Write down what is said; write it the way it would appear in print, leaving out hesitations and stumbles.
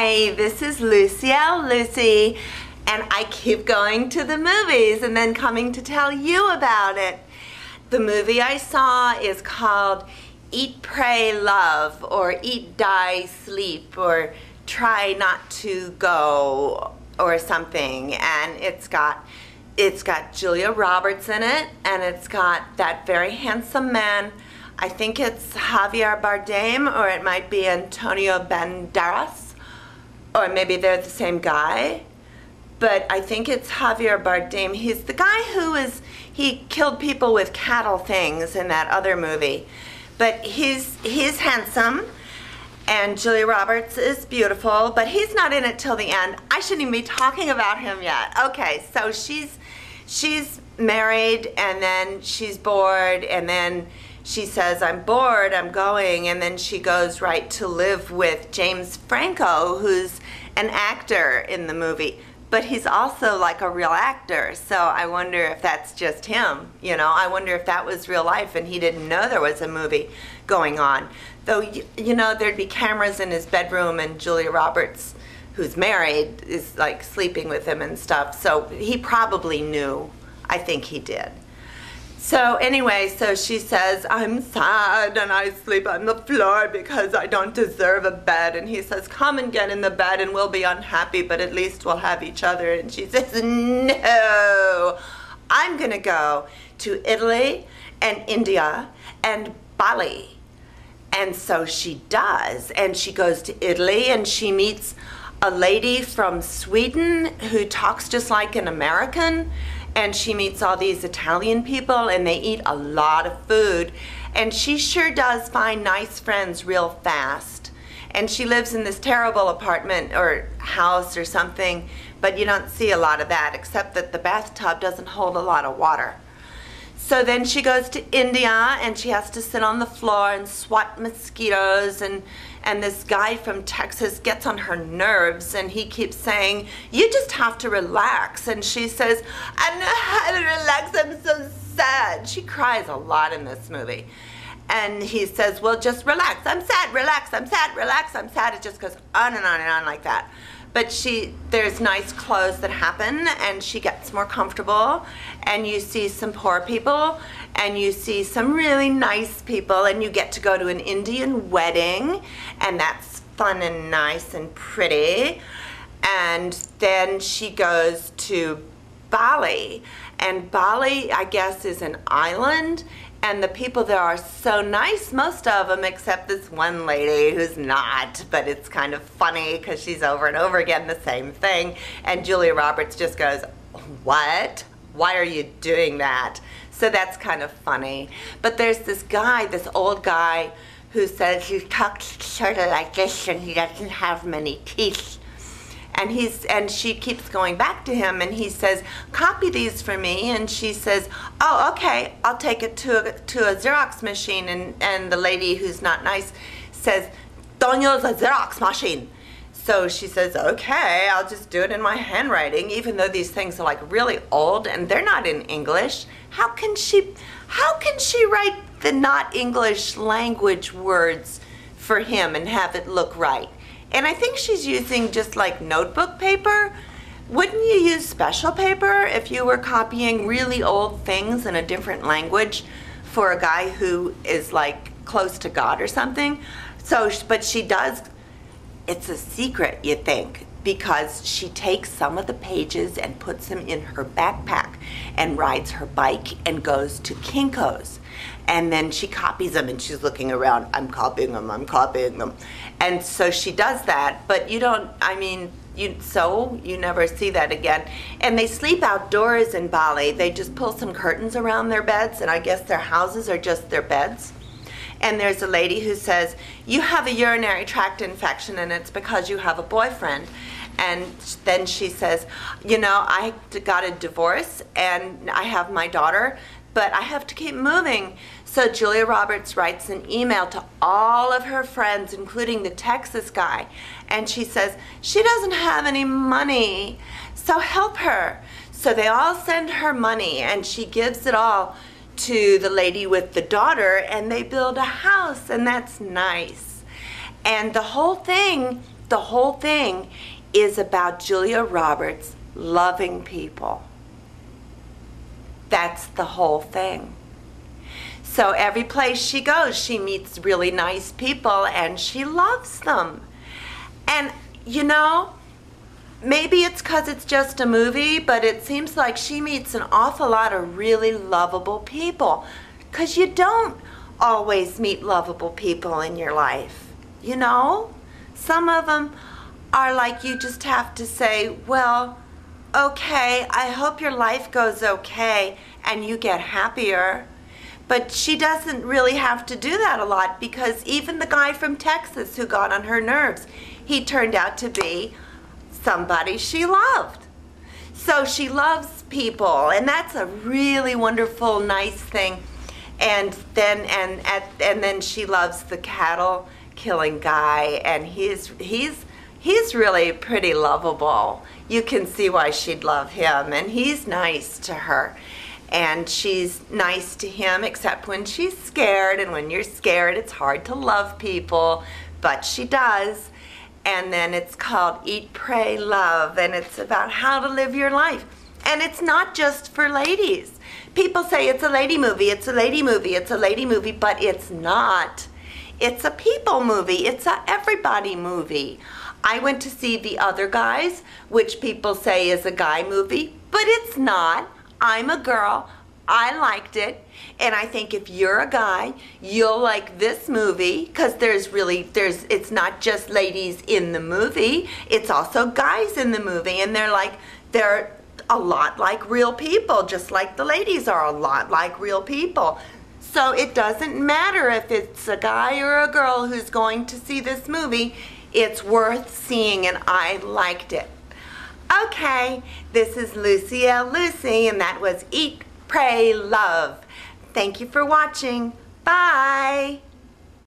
Hi, this is Lucie, and I keep going to the movies and then coming to tell you about it. The movie I saw is called Eat, Pray, Love, or Eat, Die, Sleep, or Try Not to Go, or something. And it's got Julia Roberts in it, and it's got that very handsome man. I think it's Javier Bardem, or it might be Antonio Banderas, or maybe they're the same guy. But I think it's Javier Bardem. He's the guy he killed people with cattle things in that other movie. But he's handsome, and Julia Roberts is beautiful, but he's not in it till the end. I shouldn't even be talking about him yet. Okay, so she's married, and then she's bored, and then she says, I'm bored, I'm going, and then she goes right to live with James Franco, who's an actor in the movie. But he's also like a real actor, so I wonder if that's just him, you know? I wonder if that was real life and he didn't know there was a movie going on. Though, you know, there'd be cameras in his bedroom, and Julia Roberts, who's married, is like sleeping with him and stuff, so he probably knew. I think he did. So anyway, so she says, I'm sad and I sleep on the floor because I don't deserve a bed. And he says, come and get in the bed and we'll be unhappy, but at least we'll have each other. And she says, no, I'm gonna go to Italy and India and Bali. And so she does, and she goes to Italy and she meets a lady from Sweden who talks just like an American. And she meets all these Italian people, and they eat a lot of food. And she sure does find nice friends real fast. And she lives in this terrible apartment or house or something, but you don't see a lot of that, except that the bathtub doesn't hold a lot of water. So then she goes to India, and she has to sit on the floor and swat mosquitoes, and this guy from Texas gets on her nerves, and he keeps saying, you just have to relax. And she says, I don't know how to relax, I'm so sad. She cries a lot in this movie. And he says, well, just relax. I'm sad, relax, I'm sad, relax, I'm sad. It just goes on and on and on like that. But there's nice clothes that happen, and she gets more comfortable, and you see some poor people, and you see some really nice people, and you get to go to an Indian wedding, and that's fun and nice and pretty. And then she goes to Bali, and Bali, I guess, is an island, and the people there are so nice, most of them, except this one lady who's not, but it's kind of funny because she's over and over again the same thing, and Julia Roberts just goes, what? Why are you doing that? So that's kind of funny. But there's this guy, this old guy, who says he talks sort of like this, and he doesn't have many teeth. And she keeps going back to him, and he says, copy these for me. And she says, oh, okay, I'll take it to a Xerox machine. And the lady who's not nice says, don't use a Xerox machine. So she says, okay, I'll just do it in my handwriting, even though these things are like really old and they're not in English. How can she write the not English language words for him and have it look right? And I think she's using just like notebook paper. Wouldn't you use special paper if you were copying really old things in a different language for a guy who is like close to God or something? So, but she does, it's a secret, you think, because she takes some of the pages and puts them in her backpack and rides her bike and goes to Kinko's. And then she copies them, and she's looking around, I'm copying them, I'm copying them. And so she does that, but you don't, I mean, you never see that again. And they sleep outdoors in Bali. They just pull some curtains around their beds, and I guess their houses are just their beds. And there's a lady who says, you have a urinary tract infection, and it's because you have a boyfriend. And then she says, you know, I got a divorce, and I have my daughter, but I have to keep moving. So Julia Roberts writes an email to all of her friends, including the Texas guy, and she says, she doesn't have any money, so help her. So they all send her money, and she gives it all to the lady with the daughter, and they build a house, and that's nice. And the whole thing the whole thing is about Julia Roberts loving people. That's the whole thing. So every place she goes, she meets really nice people and she loves them. And you know, maybe it's because it's just a movie, but it seems like she meets an awful lot of really lovable people. Because you don't always meet lovable people in your life, you know? Some of them are like you just have to say, well, okay, I hope your life goes okay and you get happier. But she doesn't really have to do that a lot, because even the guy from Texas who got on her nerves, he turned out to be somebody she loved. So she loves people, and that's a really wonderful, nice thing. And then she loves the cattle killing guy, and he's really pretty lovable. You can see why she'd love him, and he's nice to her. And she's nice to him, except when she's scared, and when you're scared, it's hard to love people, but she does. And then it's called Eat, Pray, Love, and it's about how to live your life. And it's not just for ladies. People say it's a lady movie, it's a lady movie, it's a lady movie, but it's not. It's a people movie, it's a everybody movie. I went to see The Other Guys, which people say is a guy movie, but it's not. I'm a girl, I liked it, and I think if you're a guy, you'll like this movie, because it's not just ladies in the movie, it's also guys in the movie, and they're a lot like real people, just like the ladies are a lot like real people. So it doesn't matter if it's a guy or a girl who's going to see this movie, it's worth seeing, and I liked it. Okay, this is Lucie Lucie, and that was Eat, Pray, Love. Thank you for watching. Bye.